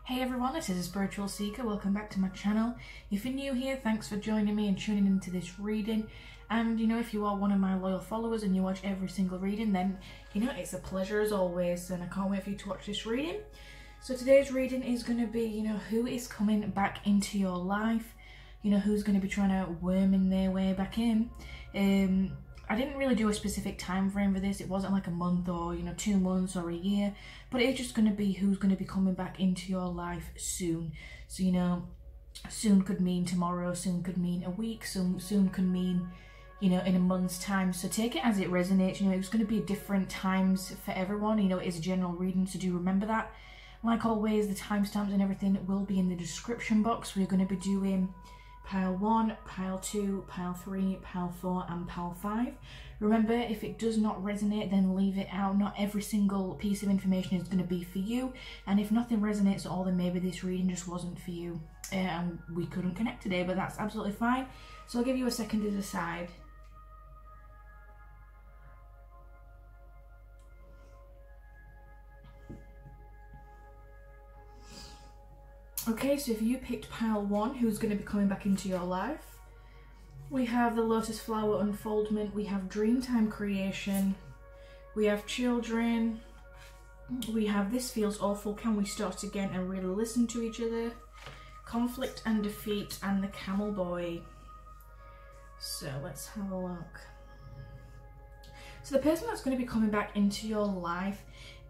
Hey everyone, this is a Spiritual Seeker. Welcome back to my channel. If you're new here, thanks for joining me and tuning into this reading. And if you are one of my loyal followers and you watch every single reading, then it's a pleasure as always, and I can't wait for you to watch this reading. So today's reading is going to be, who is coming back into your life, who's going to be trying to worm in their way back in. I didn't really do a specific time frame for this. It wasn't like a month or 2 months or a year, but it's just going to be who's going to be coming back into your life soon. So soon could mean tomorrow, soon could mean a week, soon could mean in a month's time. So take it as it resonates. It's going to be different times for everyone. It is a general reading, so do remember that. Like always, the timestamps and everything will be in the description box. We're going to be doing Pile 1, Pile 2, Pile 3, Pile 4 and Pile 5. Remember, if it does not resonate, then leave it out. Not every single piece of information is going to be for you, and if nothing resonates at all, then maybe this reading just wasn't for you and we couldn't connect today, but that's absolutely fine. So I'll give you a second to decide. Okay, so if you picked Pile 1, who's going to be coming back into your life? We have the Lotus Flower Unfoldment, we have Dreamtime Creation, we have Children, we have This Feels Awful, Can We Start Again and Really Listen to Each Other, Conflict and Defeat, and the Camel Boy. So let's have a look. So the person that's going to be coming back into your life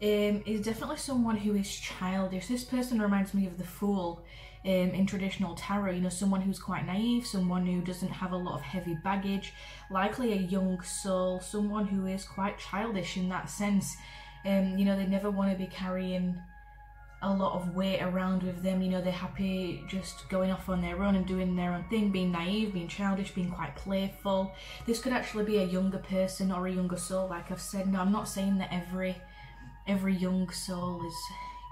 is definitely someone who is childish. This person reminds me of the Fool in traditional tarot, someone who's quite naive, someone who doesn't have a lot of heavy baggage, likely a young soul, someone who is quite childish in that sense. They never want to be carrying a lot of weight around with them. They're happy just going off on their own and doing their own thing, being naive, being childish, being quite playful. This could actually be a younger person or a younger soul, like I've said. Now, I'm not saying that every young soul is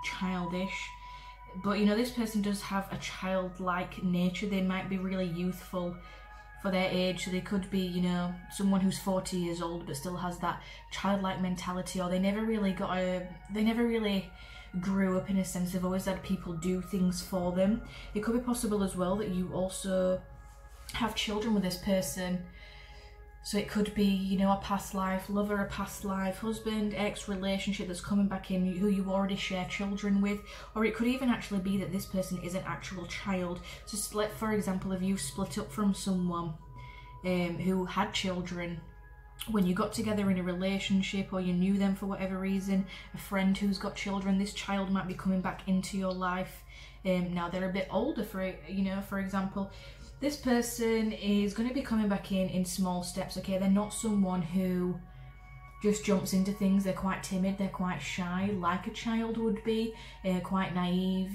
childish, but this person does have a childlike nature. They might be really youthful for their age, so they could be someone who's 40 years old but still has that childlike mentality, or they never really grew up in a sense. They've always had people do things for them. It could be possible as well that you also have children with this person. So it could be, a past life lover, a past life husband, ex relationship that's coming back in, who you already share children with. Or it could even actually be that this person is an actual child. So for example, if you split up from someone who had children, when you got together in a relationship, or you knew them for whatever reason, a friend who's got children, this child might be coming back into your life. Now they're a bit older, for example. This person is going to be coming back in small steps, okay? They're not someone who just jumps into things. They're quite timid, they're quite shy, like a child would be, quite naive.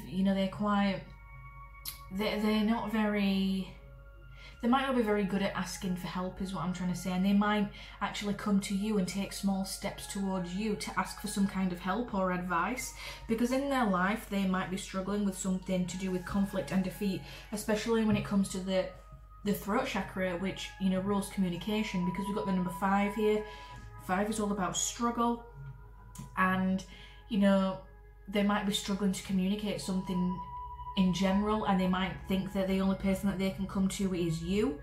They might not be very good at asking for help, is what I'm trying to say, and they might actually come to you and take small steps towards you to ask for some kind of help or advice, because in their life they might be struggling with something to do with conflict and defeat, especially when it comes to the throat chakra, which rules communication, because we've got the number 5 here. 5 is all about struggle, and they might be struggling to communicate something in general, and they might think that the only person that they can come to is you,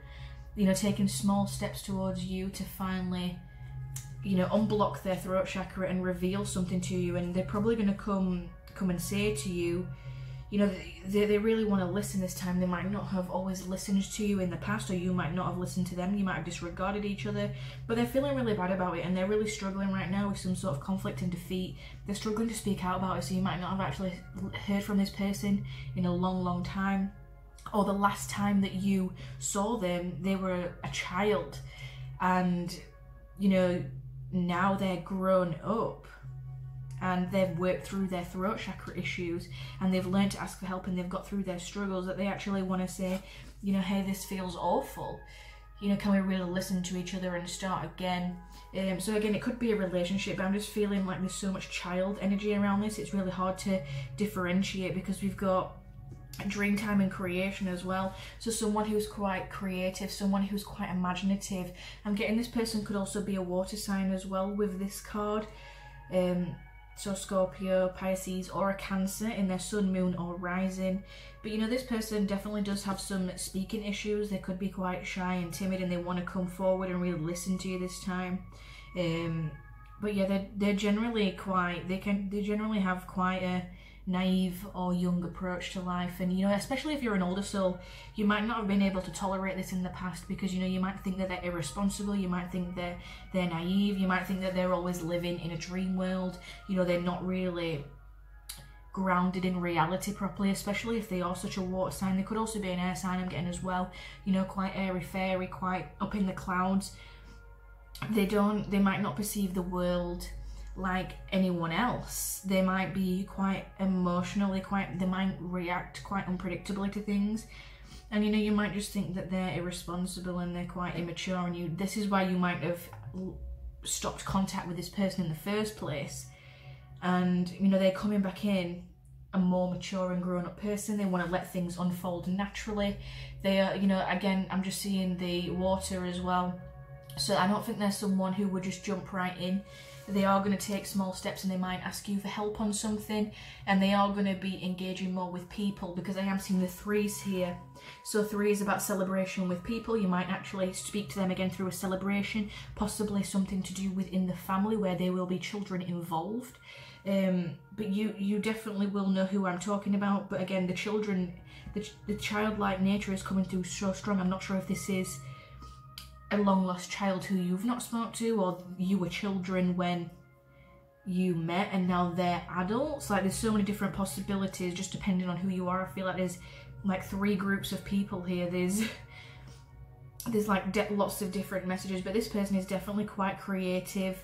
taking small steps towards you to finally unblock their throat chakra and reveal something to you. And they're probably going to come and say to you, they really want to listen this time. They might not have always listened to you in the past, or you might not have listened to them. You might have disregarded each other, but they're feeling really bad about it, and they're really struggling right now with some sort of conflict and defeat. They're struggling to speak out about it, so you might not have actually heard from this person in a long time, or the last time that you saw them they were a child, and now they're grown up and they've worked through their throat chakra issues, and they've learned to ask for help, and they've got through their struggles, that they actually want to say, hey, this feels awful. Can we really listen to each other and start again? So again, it could be a relationship, but I'm just feeling like there's so much child energy around this. It's really hard to differentiate, because we've got Dreamtime and Creation as well. So someone who's quite creative, someone who's quite imaginative. I'm getting this person could also be a water sign as well with this card. So Scorpio, Pisces, or a Cancer in their sun, moon, or rising. But you know, this person definitely does have some speaking issues. They could be quite shy and timid, and they want to come forward and really listen to you this time. But yeah, they're generally quite, they generally have quite a naive or young approach to life. And you know, especially if you're an older soul, you might not have been able to tolerate this in the past, because you know, you might think that they're irresponsible, you might think they're naive, you might think that they're always living in a dream world. You know, they're not really grounded in reality properly, especially if they are such a water sign. They could also be an air sign, I'm getting as well. You know, quite airy fairy, quite up in the clouds. They might not perceive the world like anyone else. They might be quite emotionally, they might react quite unpredictably to things. And you know, you might just think that they're irresponsible and they're quite immature, and this is why you might have stopped contact with this person in the first place. And you know, they're coming back in a more mature and grown up person. They want to let things unfold naturally. They are, you know, again, I'm just seeing the water as well. So I don't think they're someone who would just jump right in. They are going to take small steps, and they might ask you for help on something, and they are going to be engaging more with people, because I am seeing the threes here. So 3 is about celebration with people. You might actually speak to them again through a celebration, possibly something to do within the family where there will be children involved. But you definitely will know who I'm talking about. But again, the children, the childlike nature is coming through so strong. I'm not sure if this is a long lost child who you've not spoke to, or you were children when you met and now they're adults. Like, there's so many different possibilities just depending on who you are. I feel like there's like 3 groups of people here. There's like lots of different messages, but this person is definitely quite creative.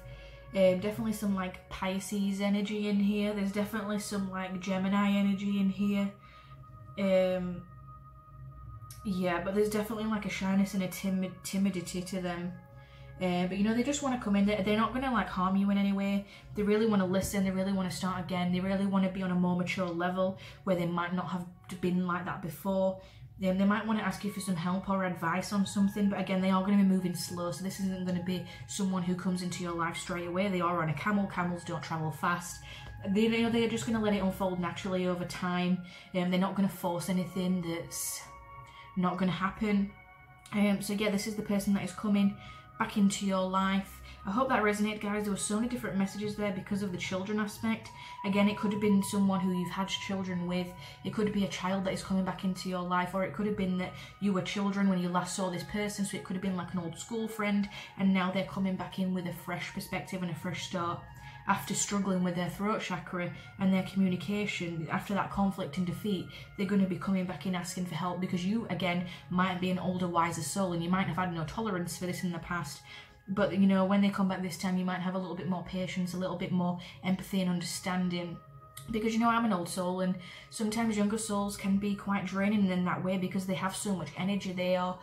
Definitely some like Pisces energy in here. There's definitely some like Gemini energy in here. Yeah, but there's definitely like a shyness and a timidity to them. But you know, they just want to come in. They're not going to like harm you in any way. They really want to listen. They really want to start again. They really want to be on a more mature level where they might not have been like that before. They might want to ask you for some help or advice on something, but again, they are going to be moving slow. So this isn't going to be someone who comes into your life straight away. They are on a camel. Camels don't travel fast. They're just going to let it unfold naturally over time. They're not going to force anything that's not going to happen. So yeah, this is the person that is coming back into your life. I hope that resonated, guys. There were so many different messages there because of the children aspect. Again, it could have been someone who you've had children with. It could be a child that is coming back into your life, or it could have been that you were children when you last saw this person, so it could have been like an old school friend, and now they're coming back in with a fresh perspective and a fresh start after struggling with their throat chakra and their communication. After that conflict and defeat, they're going to be coming back in asking for help, because you, again, might be an older, wiser soul, and you might have had no tolerance for this in the past. But you know, when they come back this time, you might have a little bit more patience, a little bit more empathy and understanding. Because you know, I'm an old soul, and sometimes younger souls can be quite draining in that way because they have so much energy. They are,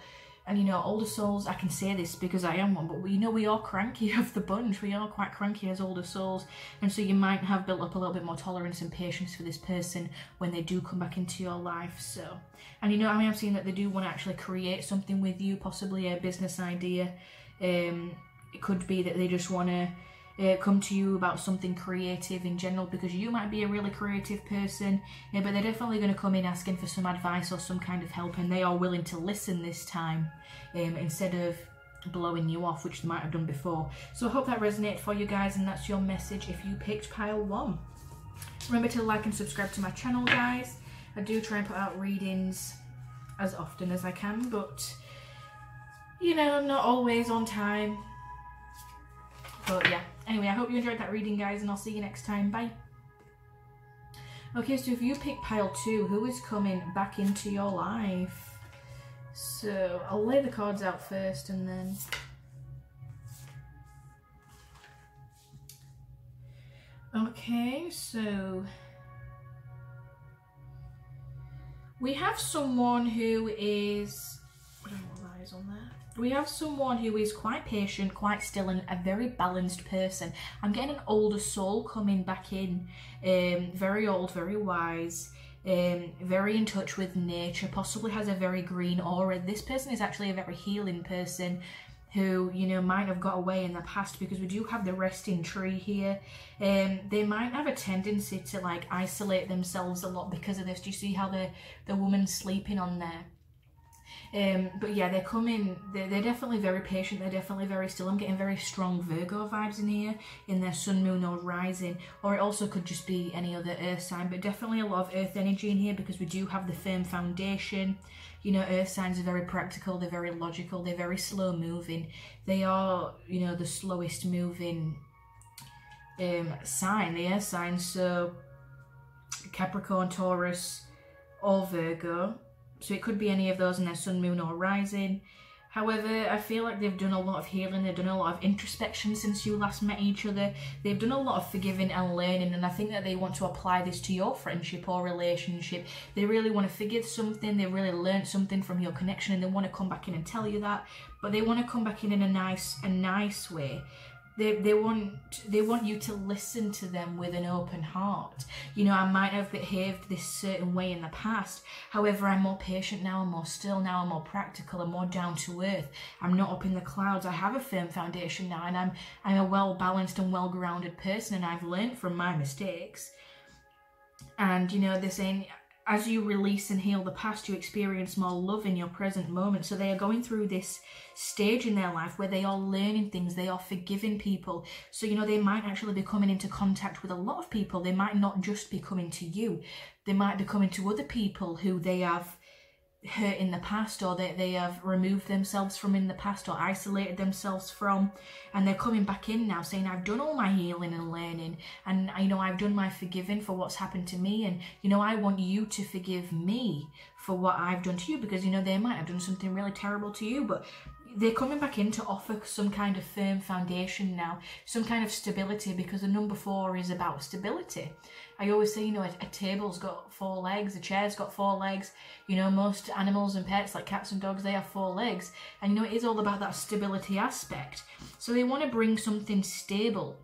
and you know, older souls, I can say this because I am one, but we know we are cranky of the bunch. We are quite cranky as older souls, and so you might have built up a little bit more tolerance and patience for this person when they do come back into your life. So, and you know, I mean, I'm seeing that they do want to actually create something with you, possibly a business idea. It could be that they just want to come to you about something creative in general, because you might be a really creative person, but they're definitely going to come in asking for some advice or some kind of help, and they are willing to listen this time instead of blowing you off, which they might have done before. So I hope that resonated for you guys, and that's your message if you picked pile 1. Remember to like and subscribe to my channel, guys. I do try and put out readings as often as I can, but you know, not always on time. But yeah, anyway, I hope you enjoyed that reading, guys, and I'll see you next time. Bye. Okay, so if you pick pile 2, who is coming back into your life? So I'll lay the cards out first, and then okay, so we have someone who is, I don't know what lies on there. We have someone who is quite patient, quite still, and a very balanced person. I'm getting an older soul coming back in, very old, very wise, very in touch with nature, possibly has a very green aura. This person is actually a very healing person. who, you know, might have got away in the past, because we do have the resting tree here. They might have a tendency to like isolate themselves a lot because of this. Do you see how the woman's sleeping on there? But yeah, they're definitely very patient, they're definitely very still. I'm getting very strong Virgo vibes in here, in their sun, moon or rising, or it also could just be any other earth sign, but definitely a lot of earth energy in here, because we do have the firm foundation. You know, earth signs are very practical, they're very logical, they're very slow moving. They are, you know, the slowest moving sign, the earth sign. So Capricorn, Taurus or Virgo. So it could be any of those in their sun, moon or rising. However, I feel like they've done a lot of healing, they've done a lot of introspection since you last met each other. They've done a lot of forgiving and learning, and I think that they want to apply this to your friendship or relationship. They really want to forgive something, they really learned something from your connection, and they want to come back in and tell you that. But they want to come back in a nice way. They want you to listen to them with an open heart. You know, I might have behaved this certain way in the past. However, I'm more patient now, I'm more still now, I'm more practical, I'm more down to earth. I'm not up in the clouds. I have a firm foundation now, and I'm a well-balanced and well-grounded person, and I've learned from my mistakes. And, you know, they're saying, as you release and heal the past, you experience more love in your present moment. So they are going through this stage in their life where they are learning things, they are forgiving people. So, you know, they might actually be coming into contact with a lot of people. They might not just be coming to you. They might be coming to other people who they have hurt in the past, or they have removed themselves from in the past, or isolated themselves from, and they're coming back in now saying, I've done all my healing and learning, and you know, I've done my forgiving for what's happened to me, and you know, I want you to forgive me for what I've done to you, because you know, they might have done something really terrible to you, but they're coming back in to offer some kind of firm foundation now, some kind of stability, because the number 4 is about stability. I always say, you know, a table's got 4 legs, a chair's got 4 legs. You know, most animals and pets, like cats and dogs, they have 4 legs. And, you know, it is all about that stability aspect. So they want to bring something stable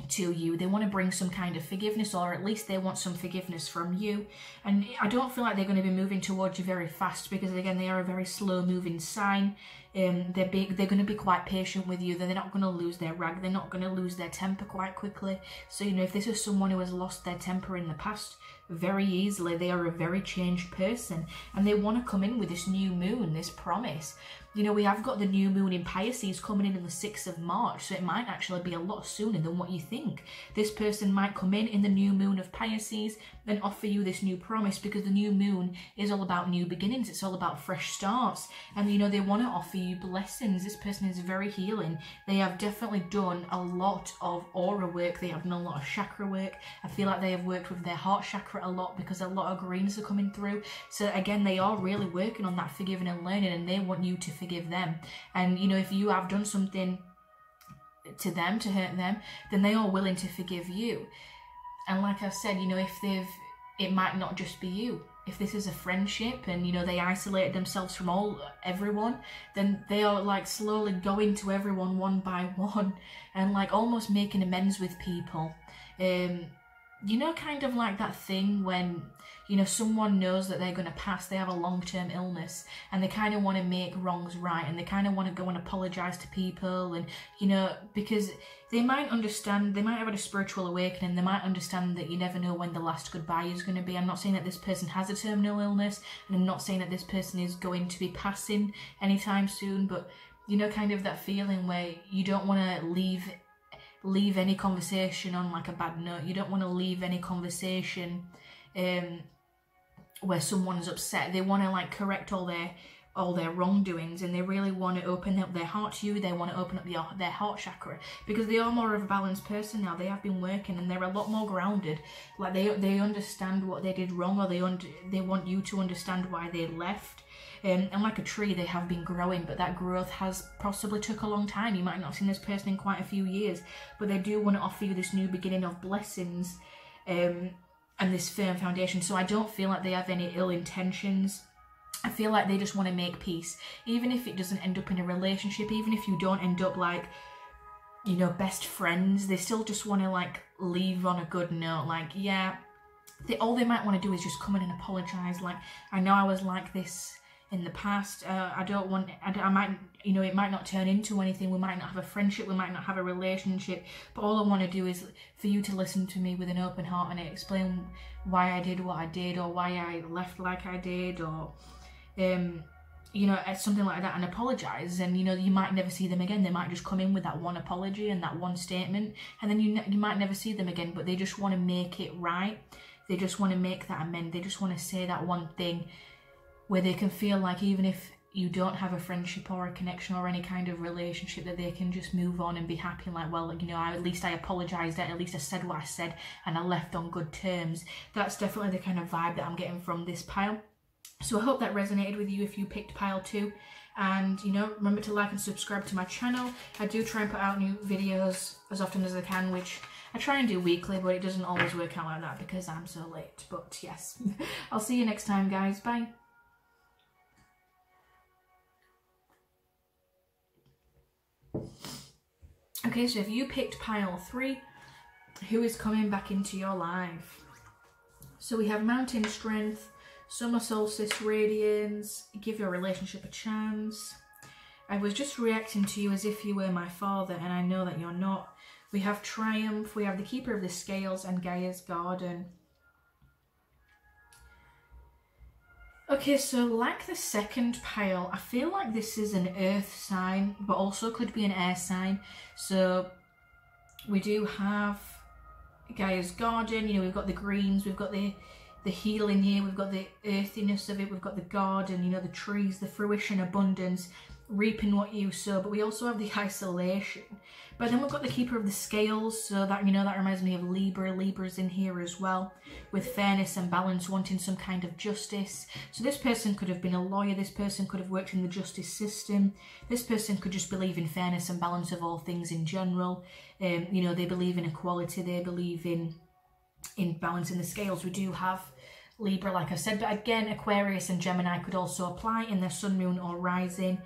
to you. They want to bring some kind of forgiveness, or at least they want some forgiveness from you. And I don't feel like they're going to be moving towards you very fast, because again, they are a very slow moving sign. They're going to be quite patient with you. They're not going to lose their rag. They're not going to lose their temper quite quickly. So, you know, if this is someone who has lost their temper in the past very easily, they are a very changed person, and they want to come in with this new moon, this promise. You know, we have got the new moon in Pisces coming in the 6th of March, so it might actually be a lot sooner than what you think. This person might come in the new moon of Pisces and offer you this new promise, because the new moon is all about new beginnings. It's all about fresh starts, and you know, they want to offer you blessings. This person is very healing. They have definitely done a lot of aura work. They have done a lot of chakra work. I feel like they have worked with their heart chakra a lot, because a lot of greens are coming through. So again, they are really working on that forgiving and learning, and they want you to forgive them. And you know, if you have done something to them to hurt them, then they are willing to forgive you. And like I said, you know, it might not just be you. If this is a friendship and, you know, they isolated themselves from everyone, then they are like slowly going to everyone one by one and like almost making amends with people. You know, kind of like that thing when, you know, someone knows that they're going to pass, they have a long-term illness, and they kind of want to make wrongs right, and they kind of want to go and apologise to people, and, you know, because they might understand, they might have had a spiritual awakening, they might understand that you never know when the last goodbye is going to be. I'm not saying that this person has a terminal illness, and I'm not saying that this person is going to be passing anytime soon, but, you know, kind of that feeling where you don't want to leave any conversation on like a bad note. You don't want to leave any conversation where someone's upset. They want to like correct all their wrongdoings, and they really want to open up their heart to you. They want to open up their heart chakra, because they are more of a balanced person now. They have been working, and they're a lot more grounded. Like they understand what they did wrong, or they want you to understand why they left. And like a tree, they have been growing, but that growth has possibly took a long time. You might not have seen this person in quite a few years, but they do want to offer you this new beginning of blessings and this firm foundation. So I don't feel like they have any ill intentions. I feel like they just want to make peace. Even if it doesn't end up in a relationship, even if you don't end up like, you know, best friends, they still just want to like leave on a good note. Like, yeah, all they might want to do is just come in and apologise. Like, I know I was like this in the past. I might, you know, it might not turn into anything. We might not have a friendship, we might not have a relationship, but all I want to do is for you to listen to me with an open heart and explain why I did what I did, or why I left like I did, or you know, something like that, and apologise. And you know, you might never see them again. They might just come in with that one apology and that one statement, and then you might never see them again, but they just want to make it right. They just want to make that amend. They just want to say that one thing where they can feel like even if you don't have a friendship or a connection or any kind of relationship, that they can just move on and be happy and like, well, you know, at least I apologised, at least I said what I said, and I left on good terms. That's definitely the kind of vibe that I'm getting from this pile. So I hope that resonated with you if you picked pile 2. And, you know, remember to like and subscribe to my channel. I do try and put out new videos as often as I can, which I try and do weekly, but it doesn't always work out like that because I'm so late. But yes, I'll see you next time, guys. Bye. Okay, so if you picked pile 3, who is coming back into your life? So we have Mountain Strength, Summer Solstice Radiance, give your relationship a chance. I was just reacting to you as if you were my father, and I know that you're not. We have Triumph, we have the Keeper of the Scales, and Gaia's Garden. Okay, so like the second pile, I feel like this is an earth sign, but also could be an air sign. So we do have Gaia's Garden, you know, we've got the greens, we've got the healing here, we've got the earthiness of it, we've got the garden, you know, the trees, the fruition, abundance, reaping what you sow, but we also have the isolation. But then we've got the Keeper of the Scales, so that, you know, that reminds me of Libra. Libra's in here as well, with fairness and balance, wanting some kind of justice. So this person could have been a lawyer, this person could have worked in the justice system, this person could just believe in fairness and balance of all things in general. You know, they believe in equality, they believe in balancing the scales. We do have Libra, like I said, but again, Aquarius and Gemini could also apply in their sun, moon or rising,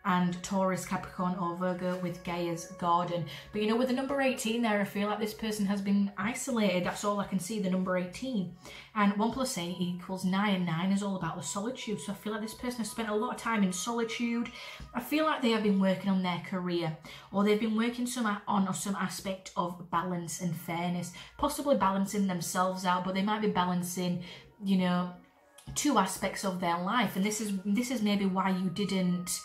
and Taurus, Capricorn or Virgo with Gaia's Garden. But you know, with the number 18 there, I feel like this person has been isolated. That's all I can see, the number 18. And 1 + 8 equals 9, and 9 is all about the solitude. So I feel like this person has spent a lot of time in solitude. I feel like they have been working on their career, or they've been working on some aspect of balance and fairness, possibly balancing themselves out, but they might be balancing, you know, 2 aspects of their life. And this is maybe why you didn't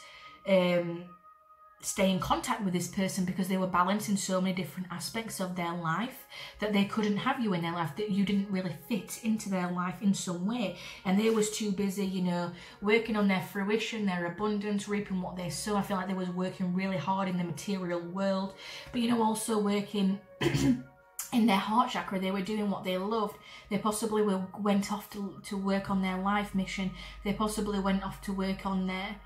stay in contact with this person, because they were balancing so many different aspects of their life that they couldn't have you in their life, that you didn't really fit into their life in some way, and they was too busy, you know, working on their fruition, their abundance, reaping what they sow. I feel like they was working really hard in the material world, but you know, also working in their heart chakra. They were doing what they loved. They possibly went off to work on their life mission. They possibly went off to work on their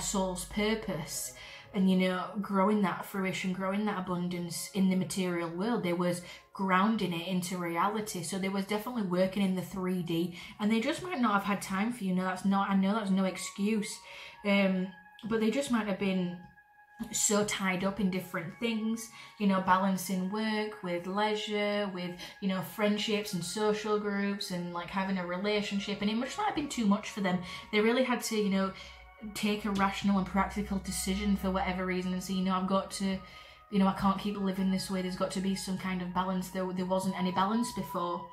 soul's purpose, and you know, growing that fruition, growing that abundance in the material world. They was grounding it into reality. So they was definitely working in the 3D, and they just might not have had time for you. I know that's no excuse, but they just might have been so tied up in different things, you know, balancing work with leisure, with, you know, friendships and social groups, and like having a relationship, and it must not have been too much for them. They really had to, you know, take a rational and practical decision for whatever reason, and say, you know, I've got to, you know, I can't keep living this way. There's got to be some kind of balance. There wasn't any balance before,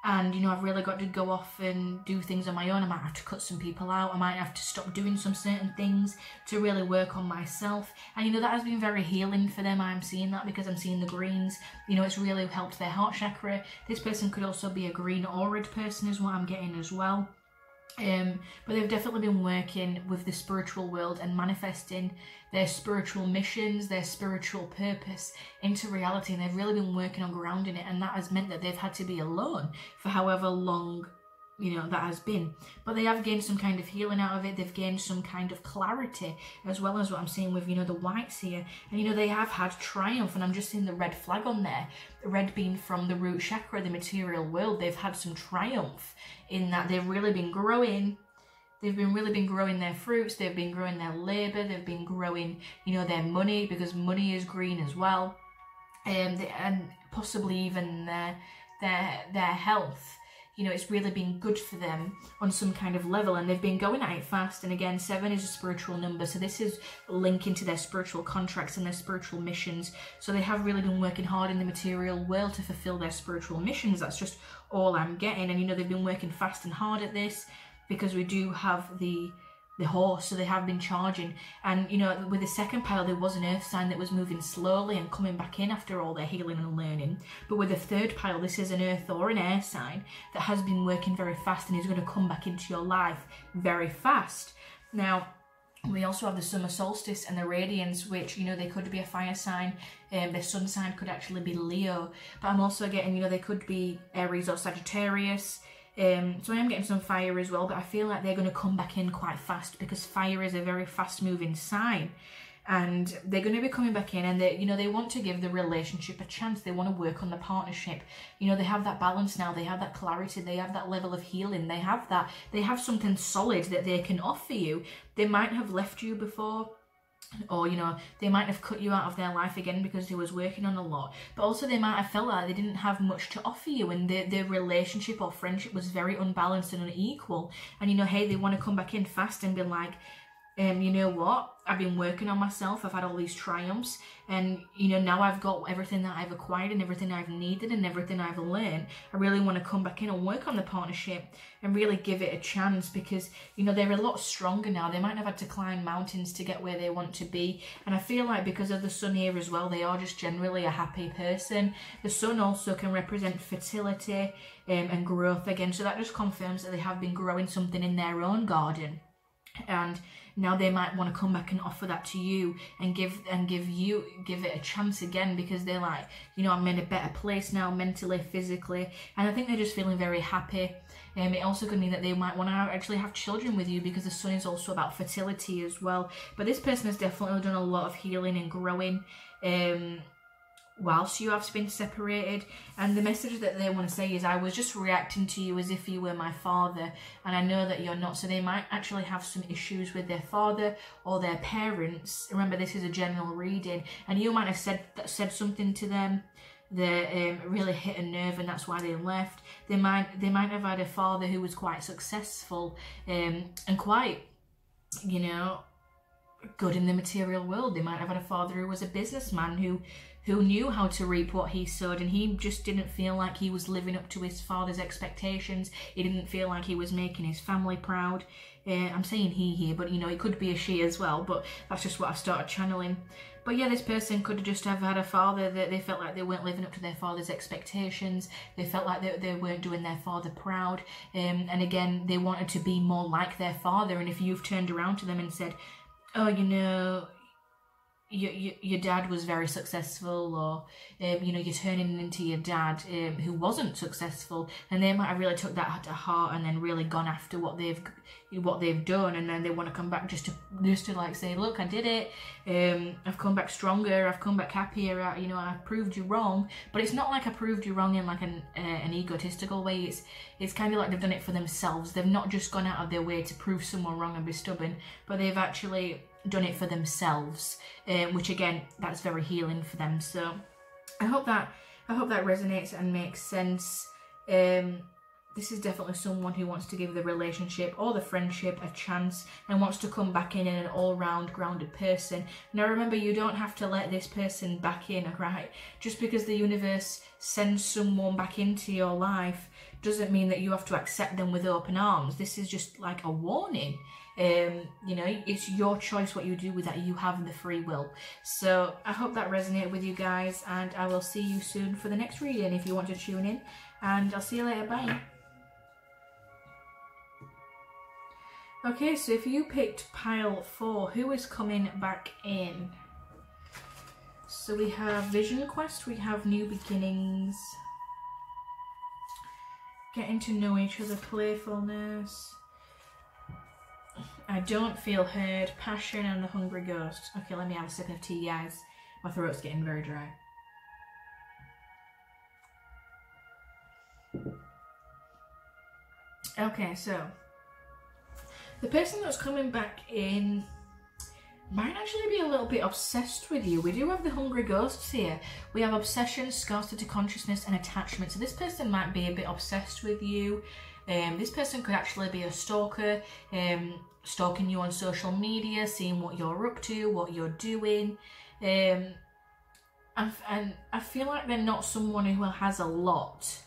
and you know, I've really got to go off and do things on my own. I might have to cut some people out. I might have to stop doing some certain things to really work on myself. And you know, that has been very healing for them. I'm seeing that because I'm seeing the greens. You know, it's really helped their heart chakra. This person could also be a green aurid person is what I'm getting as well. But they've definitely been working with the spiritual world and manifesting their spiritual missions, their spiritual purpose into reality, and they've really been working on grounding it, and that has meant that they've had to be alone for however long, you know, that has been. But they have gained some kind of healing out of it. They've gained some kind of clarity, as well as what I'm seeing with, you know, the whites here. And, you know, they have had triumph, and I'm just seeing the red flag on there. The red being from the root chakra, the material world. They've had some triumph in that they've really been growing. They've really been growing their fruits. They've been growing their labour. They've been growing, you know, their money, because money is green as well. And possibly even their health. you know, it's really been good for them on some kind of level, and they've been going at it fast. And again, 7 is a spiritual number, so this is linking to their spiritual contracts and their spiritual missions. So they have really been working hard in the material world to fulfill their spiritual missions. That's just all I'm getting. And you know, they've been working fast and hard at this, because we do have the horse, so they have been charging. And you know, with the second pile, there was an earth sign that was moving slowly and coming back in after all their healing and learning. But with the third pile, this is an earth or an air sign that has been working very fast and is going to come back into your life very fast. Now, we also have the summer solstice and the radiance, which, you know, they could be a fire sign. Their sun sign could actually be Leo. But I'm also getting, you know, they could be Aries or Sagittarius. So I am getting some fire as well, but I feel like they're going to come back in quite fast, because fire is a very fast moving sign, and they're going to be coming back in, and they, you know, they want to give the relationship a chance. They want to work on the partnership. You know, they have that balance now, they have that clarity, they have that level of healing, they have something solid that they can offer you. They might have left you before, or you know, they might have cut you out of their life again because they was working on a lot, but also they might have felt like they didn't have much to offer you, and their relationship or friendship was very unbalanced and unequal. And you know, hey, they want to come back in fast and be like, you know what, I've been working on myself, I've had all these triumphs, and you know, now I've got everything that I've acquired and everything I've needed and everything I've learned. I really want to come back in and work on the partnership and really give it a chance, because you know, they're a lot stronger now. They might have had to climb mountains to get where they want to be, and I feel like because of the sun here as well, they are just generally a happy person. The sun also can represent fertility and growth again, so that just confirms that they have been growing something in their own garden. And now they might want to come back and offer that to you and give it a chance again, because they're like, you know, I'm in a better place now, mentally, physically, and I think they're just feeling very happy. It also could mean that they might want to actually have children with you, because the sun is also about fertility as well. But this person has definitely done a lot of healing and growing whilst you have been separated, and the message that they want to say is, I was just reacting to you as if you were my father, and I know that you're not. So they might actually have some issues with their father or their parents. Remember, this is a general reading, and you might have said something to them that really hit a nerve, and that's why they left. They might have had a father who was quite successful and quite, you know, good in the material world. They might have had a father who was a businessman who knew how to reap what he sowed, and he just didn't feel like he was living up to his father's expectations. He didn't feel like he was making his family proud. I'm saying he here, but you know, it could be a she as well, but that's just what I've started channeling. But yeah, this person could just have had a father that they felt like they weren't living up to their father's expectations. They felt like they weren't doing their father proud. And again, they wanted to be more like their father. And if you've turned around to them and said, oh, you know, your dad was very successful, or you know, you're turning into your dad who wasn't successful, and they might have really took that to heart and then really gone after what they've done, and then they want to come back just to like say, look, I did it, I've come back stronger, I've come back happier, you know, I've proved you wrong. But it's not like I proved you wrong in like an egotistical way. It's kind of like they've done it for themselves. They've not just gone out of their way to prove someone wrong and be stubborn, but they've actually done it for themselves, which again, that's very healing for them. So I hope that resonates and makes sense. This is definitely someone who wants to give the relationship or the friendship a chance and wants to come back in an all-round grounded person. Now remember, you don't have to let this person back in, right? Just because the universe sends someone back into your life doesn't mean that you have to accept them with open arms. This is just like a warning. You know, it's your choice what you do with that. You have the free will. So I hope that resonated with you guys, and I will see you soon for the next reading if you want to tune in, and I'll see you later. Bye. Okay, so if you picked pile 4, who is coming back in? So we have Vision Quest, we have New Beginnings, getting to know each other, playfulness, I don't feel heard, passion, and the hungry ghost. Okay, let me have a sip of tea, guys. My throat's getting very dry. Okay, so the person that's coming back in, might actually be a little bit obsessed with you. We do have the hungry ghosts here. We have obsession, scarcity consciousness, and attachment. So this person might be a bit obsessed with you. This person could actually be a stalker, stalking you on social media, seeing what you're up to, what you're doing. And I feel like they're not someone who has a lot.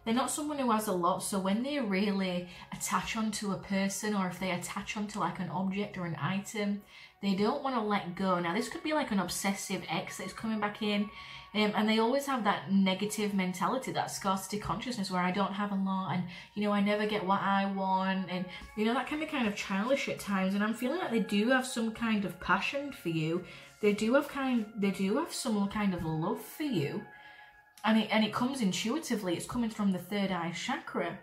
They're not someone who has a lot, so when they really attach onto a person, or if they attach onto like an object or an item, they don't want to let go. Now this could be like an obsessive ex that's coming back in, and they always have that negative mentality, that scarcity consciousness where I don't have a lot, and you know, I never get what I want, and you know, that can be kind of childish at times. And I'm feeling like they do have some kind of passion for you. They do have some kind of love for you. And it comes intuitively. It's coming from the third eye chakra.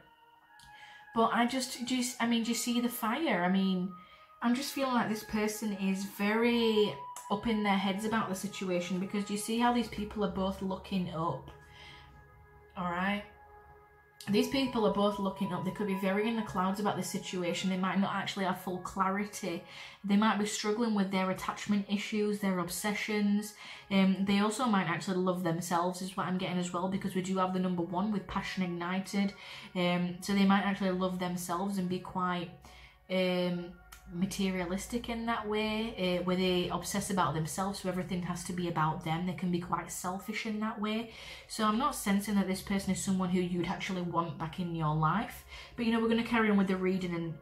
But I mean, do you see the fire? I mean, I'm just feeling like this person is very up in their heads about the situation, because do you see how these people are both looking up? All right. These people are both looking up. They could be very in the clouds about the situation. They might not actually have full clarity. They might be struggling with their attachment issues, their obsessions. They also might actually love themselves, is what I'm getting as well, because we do have the number 1 with passion ignited. So they might actually love themselves and be quite materialistic in that way, where they obsess about themselves, so everything has to be about them. They can be quite selfish in that way. So I'm not sensing that this person is someone who you'd actually want back in your life. But you know, we're going to carry on with the reading and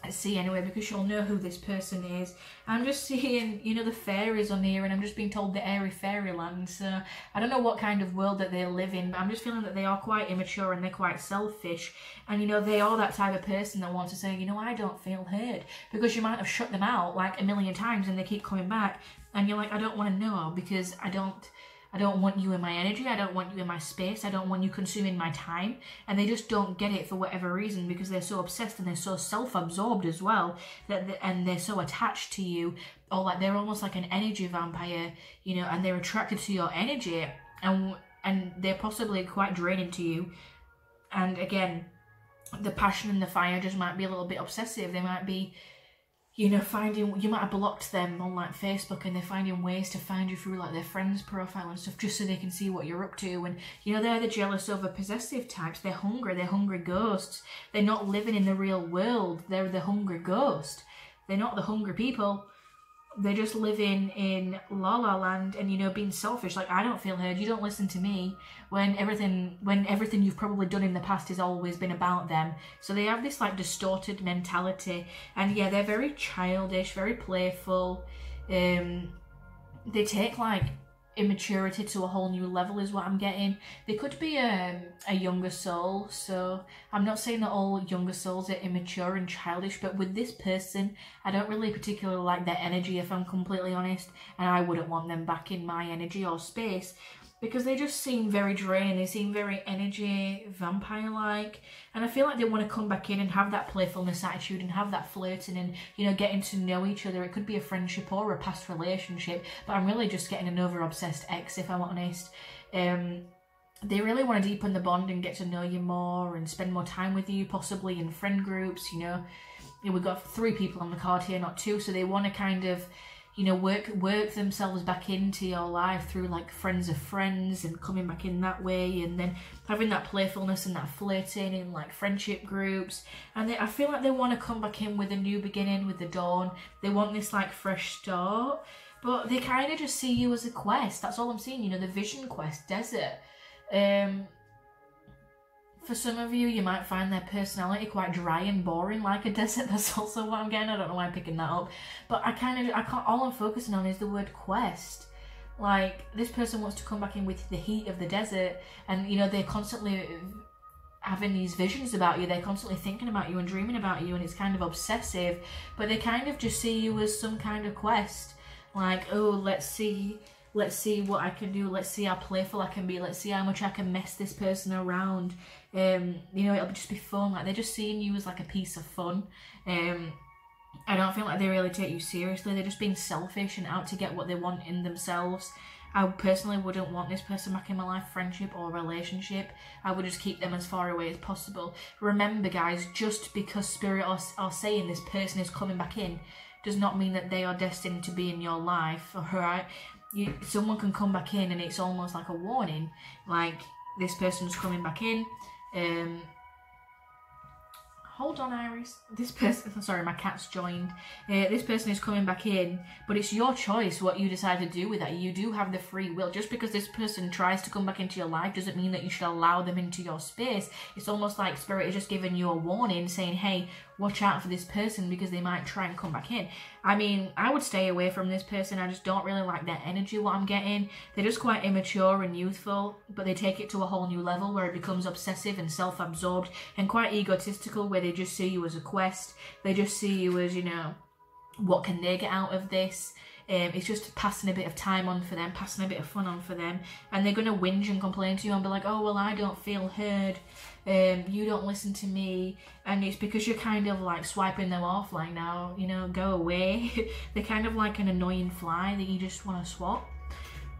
see anyway, because you'll know who this person is. I'm just seeing, you know, the fairies on here, and I'm just being told the airy fairyland. So I don't know what kind of world that they live in, but I'm just feeling that they are quite immature and they're quite selfish. And you know, they are that type of person that wants to say, you know, I don't feel heard, because you might have shut them out like a million times and they keep coming back, and you're like, I don't want to know, because I don't want you in my energy, I don't want you in my space, I don't want you consuming my time. And they just don't get it for whatever reason, because they're so obsessed and they're so self-absorbed as well, and they're so attached to you, or like they're almost like an energy vampire, you know, and they're attracted to your energy, and they're possibly quite draining to you. And again, the passion and the fire just might be a little bit obsessive. They might be, you know, you might have blocked them on like Facebook, and they're finding ways to find you through like their friends' profile and stuff, just so they can see what you're up to. And you know, they're the jealous, over possessive types. They're hungry ghosts. They're not living in the real world. They're the hungry ghost. They're not the hungry people. They're just living in la la land, and you know, being selfish. Like, I don't feel heard, you don't listen to me, when everything you've probably done in the past has always been about them. So they have this like distorted mentality, and yeah, they're very childish, very playful. They take like immaturity to a whole new level, is what I'm getting. They could be a younger soul, so I'm not saying that all younger souls are immature and childish, but with this person, I don't really particularly like their energy, if I'm completely honest, and I wouldn't want them back in my energy or space, because they just seem very draining. They seem very energy vampire-like, and I feel like they want to come back in and have that playfulness attitude and have that flirting and, you know, getting to know each other. It could be a friendship or a past relationship, but I'm really just getting an over-obsessed ex, if I'm honest. They really want to deepen the bond and get to know you more and spend more time with you, possibly in friend groups, you know. We've got 3 people on the card here, not 2, so they want to kind of, you know, work themselves back into your life through like friends of friends, and coming back in that way, and then having that playfulness and that flirting in like friendship groups. And I feel like they want to come back in with a new beginning, with the dawn. They want this like fresh start, but they kind of just see you as a quest. That's all I'm seeing, you know, the vision quest, desert. For some of you, you might find their personality quite dry and boring, like a desert. That's also what I'm getting. I don't know why I'm picking that up. But all I'm focusing on is the word quest. Like, this person wants to come back in with the heat of the desert, and, you know, they're constantly having these visions about you. They're constantly thinking about you and dreaming about you, and it's kind of obsessive. But they kind of just see you as some kind of quest. Like, oh, let's see what I can do, let's see how playful I can be, let's see how much I can mess this person around. You know, it'll just be fun. Like, they're just seeing you as like a piece of fun. I don't feel like they really take you seriously. They're just being selfish and out to get what they want in themselves. I personally wouldn't want this person back in my life, friendship or relationship. I would just keep them as far away as possible. Remember, guys, just because Spirit are saying this person is coming back in, does not mean that they are destined to be in your life, alright? Someone can come back in and it's almost like a warning, like this person's coming back in. Hold on, Iris. This person, sorry, my cat's joined. This person is coming back in, but it's your choice what you decide to do with that. You do have the free will. Just because this person tries to come back into your life doesn't mean that you should allow them into your space. It's almost like Spirit is just giving you a warning, saying, hey, watch out for this person because they might try and come back in. I mean, I would stay away from this person. I just don't really like their energy, what I'm getting. They're just quite immature and youthful, but they take it to a whole new level where it becomes obsessive and self-absorbed and quite egotistical, where they just see you as a quest. They just see you as, you know, what can they get out of this? It's just passing a bit of time on for them, passing a bit of fun on for them, and they're going to whinge and complain to you and be like, oh, well, I don't feel heard, you don't listen to me, and it's because you're kind of like swiping them off, like, now, you know, go away. They're kind of like an annoying fly that you just want to swap,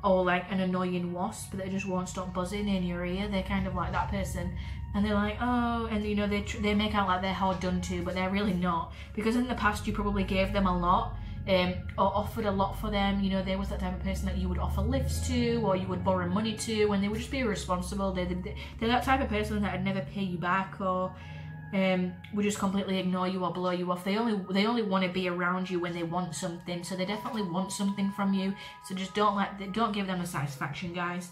or like an annoying wasp that just won't stop buzzing in your ear. They're kind of like that person, and they're like, oh, and you know, they make out like they're hard done to, but they're really not, because in the past you probably gave them a lot, or offered a lot for them. You know, there was that type of person that you would offer lifts to, or you would borrow money to, and they would just be irresponsible. They're that type of person that would never pay you back, or would just completely ignore you or blow you off. They only want to be around you when they want something, so they definitely want something from you. So just don't give them the satisfaction, guys.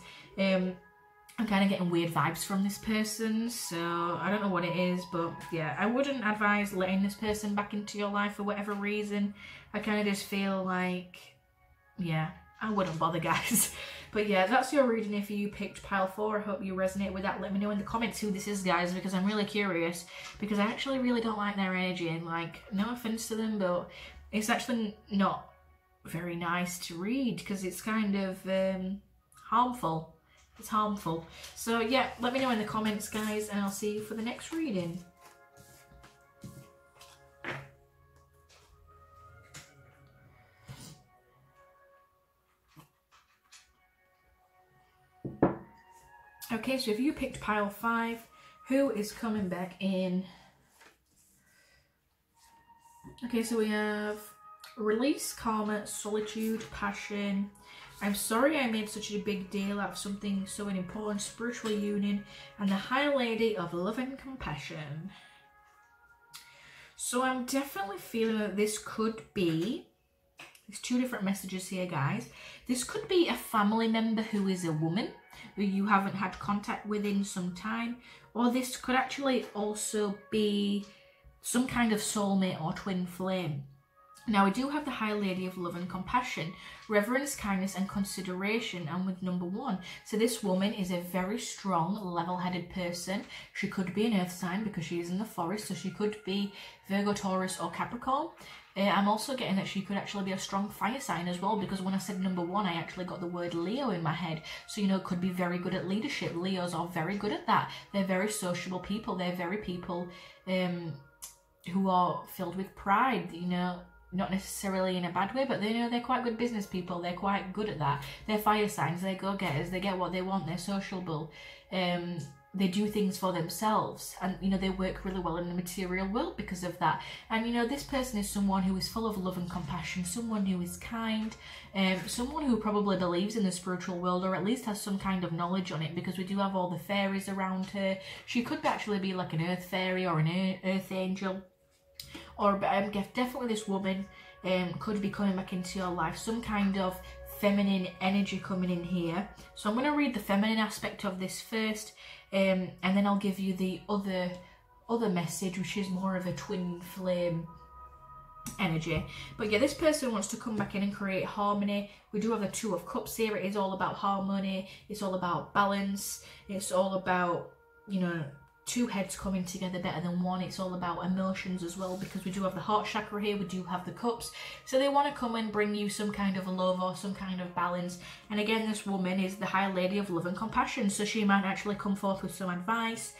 I'm kind of getting weird vibes from this person, so I don't know what it is, but yeah, I wouldn't advise letting this person back into your life for whatever reason. I kind of just feel like, yeah, I wouldn't bother, guys. But yeah, that's your reading if you picked pile 4. I hope you resonate with that. Let me know in the comments who this is, guys, because I'm really curious, because I actually really don't like their energy, and like, no offense to them, but it's actually not very nice to read because it's kind of harmful. It's harmful. So yeah, let me know in the comments, guys, and I'll see you for the next reading. Okay, so if you picked pile 5, who is coming back in? Okay, so we have release, karma, solitude, passion. I'm sorry I made such a big deal out of something so important, spiritual union, and the High Lady of Love and Compassion. So I'm definitely feeling that this could be, there's 2 different messages here, guys. This could be a family member who is a woman, who you haven't had contact with in some time, or this could actually also be some kind of soulmate or twin flame. Now, we do have the High Lady of Love and Compassion, reverence, kindness and consideration, and with number 1. So this woman is a very strong, level-headed person. She could be an earth sign because she is in the forest, so she could be Virgo, Taurus or Capricorn. I'm also getting that she could actually be a strong fire sign as well, because when I said number 1, I actually got the word Leo in my head. So, you know, could be very good at leadership. Leos are very good at that. They're very sociable people. They're very people who are filled with pride, you know, not necessarily in a bad way, but they know they're quite good business people. They're quite good at that. They're fire signs. They're go-getters. They get what they want. They're sociable. They do things for themselves, and you know, they work really well in the material world because of that. And you know, this person is someone who is full of love and compassion, someone who is kind, someone who probably believes in the spiritual world, or at least has some kind of knowledge on it, because we do have all the fairies around her. She could actually be like an earth fairy or an earth angel. Or definitely this woman could be coming back into your life. Some kind of feminine energy coming in here. So I'm going to read the feminine aspect of this first, and then I'll give you the other message, which is more of a twin flame energy. But yeah, this person wants to come back in and create harmony. We do have the 2 of Cups here. It is all about harmony. It's all about balance. It's all about, you know, 2 heads coming together better than one. It's all about emotions as well, because we do have the heart chakra here, we do have the cups. So they want to come and bring you some kind of love or some kind of balance. And again, this woman is the High Lady of Love and Compassion, so she might actually come forth with some advice.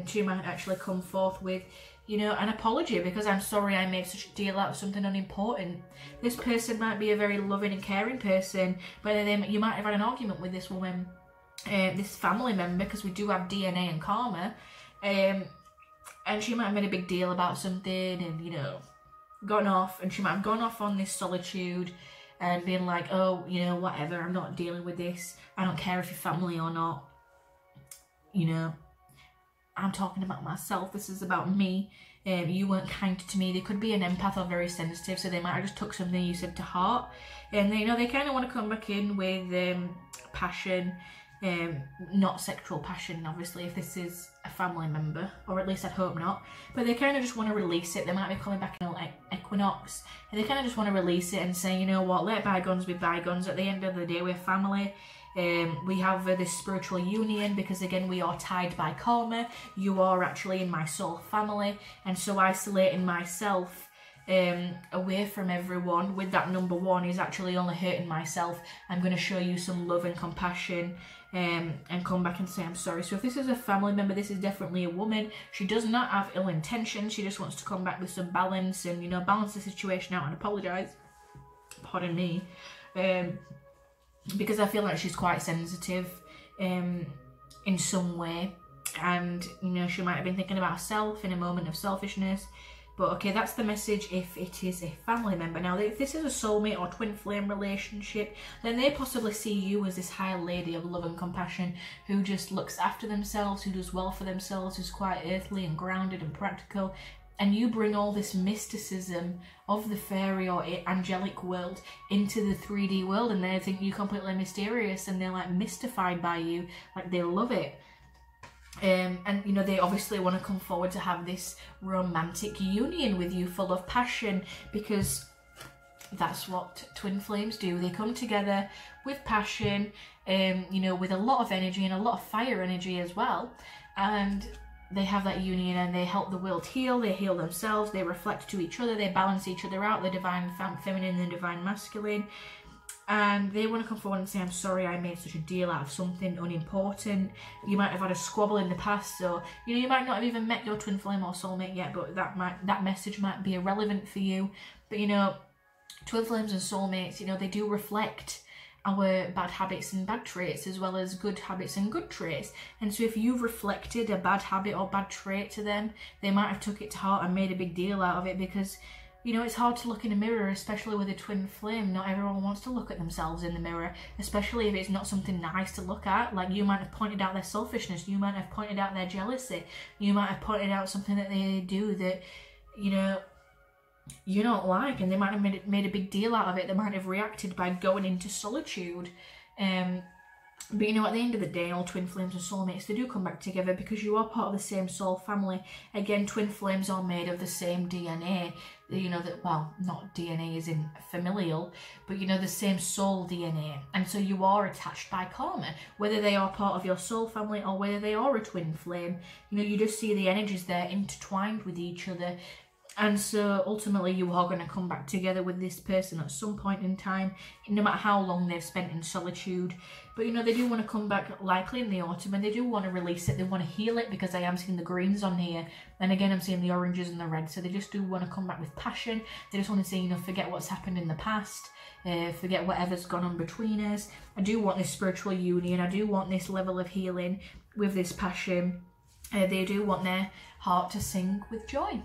She might actually come forth with, you know, an apology, because I'm sorry I made such a deal out of something unimportant. This person might be a very loving and caring person, but then you might have had an argument with this woman, this family member, because we do have DNA and karma. And she might have made a big deal about something, and you know, gone off, and she might have gone off on this solitude and been like, oh, you know, whatever, I'm not dealing with this. I don't care if you're family or not. You know, I'm talking about myself. This is about me. You weren't kind to me. They could be an empath or very sensitive, so they might have just took something you said to heart. And they, you know, they kind of want to come back in with passion, not sexual passion, obviously, if this is a family member, or at least I'd hope not. But they kind of just want to release it. They might be coming back in equinox, and they kind of just want to release it and say, you know what, let bygones be bygones. At the end of the day, we're family. We have this spiritual union because, again, we are tied by karma. You are actually in my soul family, and so isolating myself away from everyone with that number one is actually only hurting myself. I'm going to show you some love and compassion and come back and say I'm sorry. So if this is a family member, this is definitely a woman. She does not have ill intentions. She just wants to come back with some balance and, you know, balance the situation out and apologise. Pardon me. Because I feel like she's quite sensitive in some way, and, you know, she might have been thinking about herself in a moment of selfishness. But okay, that's the message if it is a family member. Now, if this is a soulmate or twin flame relationship, then they possibly see you as this high lady of love and compassion who just looks after themselves, who does well for themselves, who's quite earthly and grounded and practical. And you bring all this mysticism of the fairy or angelic world into the 3D world, and they think you're completely mysterious, and they're like mystified by you, like they love it. And, you know, they obviously want to come forward to have this romantic union with you full of passion, because that's what twin flames do. They come together with passion, you know, with a lot of energy and a lot of fire energy as well. And they have that union, and they help the world heal. They heal themselves. They reflect to each other. They balance each other out, the divine feminine and the divine masculine. And they want to come forward and say, I'm sorry I made such a deal out of something unimportant. You might have had a squabble in the past, so, you know, you might not have even met your twin flame or soulmate yet, but that message might be irrelevant for you. But, you know, twin flames and soulmates, you know, they do reflect our bad habits and bad traits, as well as good habits and good traits. And so if you've reflected a bad habit or bad trait to them, they might have took it to heart and made a big deal out of it, because, you know, it's hard to look in a mirror, especially with a twin flame. Not everyone wants to look at themselves in the mirror, especially if it's not something nice to look at. Like, you might have pointed out their selfishness, you might have pointed out their jealousy, you might have pointed out something that they do that, you know, you don't like, and they might have made a big deal out of it. They might have reacted by going into solitude. But, you know, at the end of the day, all twin flames and soulmates, they do come back together because you are part of the same soul family. Again, twin flames are made of the same DNA. You know, that, well, not DNA as in familial, but, you know, the same soul DNA. And so you are attached by karma, whether they are part of your soul family or whether they are a twin flame. You know, you just see the energies there intertwined with each other. And so ultimately you are going to come back together with this person at some point in time, no matter how long they've spent in solitude. But, you know, they do want to come back likely in the autumn, and they do want to release it. They want to heal it, because I am seeing the greens on here. And again, I'm seeing the oranges and the reds. So they just do want to come back with passion. They just want to say, you know, forget what's happened in the past. Forget whatever's gone on between us. I do want this spiritual union. I do want this level of healing with this passion. They do want their heart to sing with joy.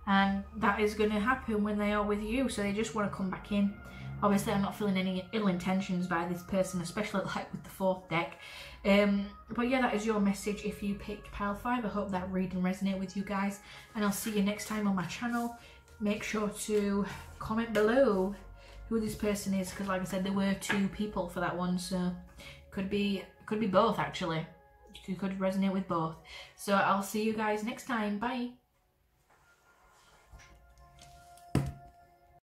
And that is going to happen when they are with you. So they just want to come back in. Obviously, I'm not feeling any ill intentions by this person, especially like with the fourth deck. But yeah, that is your message if you picked pile 5. I hope that reading resonated with you guys. And I'll see you next time on my channel. Make sure to comment below who this person is, because like I said, there were 2 people for that one. So could be both, actually. You could resonate with both. So I'll see you guys next time. Bye.